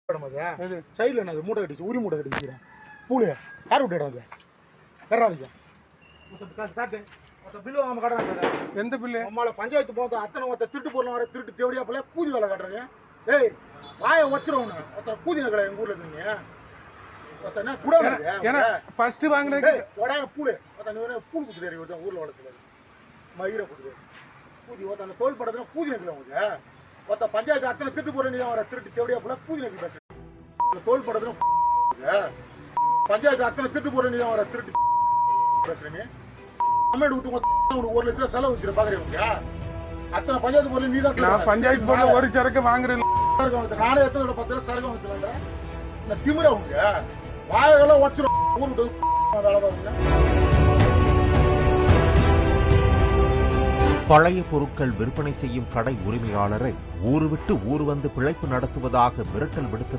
சைடுல என்ன மூட்டை கட்டிச்சு உரி மூட்டை கட்டிக்கிறேன் பூலு யார் விட்டு இடம் கர்றாங்க பில்லு வாங்க கட்டுறாங்க எந்த பில்லு நம்மள பஞ்சாயத்து போக அத்தனை ஒருத்தர் திருட்டு பொருள் வர திருட்டு தேவடியா போல கூதி வேலை கட்டுறீங்க ஏய் வாயை வச்சிரும் ஒருத்தர் கூதி நகலை எங்க ஊர்ல இருக்கீங்க ஒருத்தனா கூட ஃபர்ஸ்ட் வாங்குனது உடனே பூலு ஒருத்தன் பூல் குத்துறாரு ஒருத்தன் ஊர்ல வளர்த்துறாரு மயிரை குத்துறாரு கூதி ஒருத்தன் தோல் படத்துல கூதி நகலை அவங்க ஒருத்த பஞ்சாயத்து அத்தனை திருட்டு பொருள் நீ வர திருட்டு தேவடியா போல கூதி நகல் பேசுறேன் தோல் படத்துல பஞ்சாயத்து அத்தனை திருட்டு பொருள் நீ வர திருட்டு பேசுறேன் கமெண்ட் ஊத்து உனக்கு 1 லட்சம் செலவு வச்சிர பாக்குறீங்க அத்தனை பஞ்சாயத்து பொருள் நீ தான் நான் பஞ்சாயத்து பொருள் ஒரு சரக்கு வாங்குறேன் நானே எத்தனை 10 லட்சம் சரக்கு வாங்குறேன் நான் திமிரா உங்க வாயெல்லாம் வச்சிரும் ஊர் விட்டு வேலை பாருங்க. பழைய பொருட்கள் விற்பனை செய்யும் கடை உரிமையாளரை ஊரு விட்டு ஊர் வந்து பிழைப்பு நடத்துவதாக மிரட்டல் விடுத்த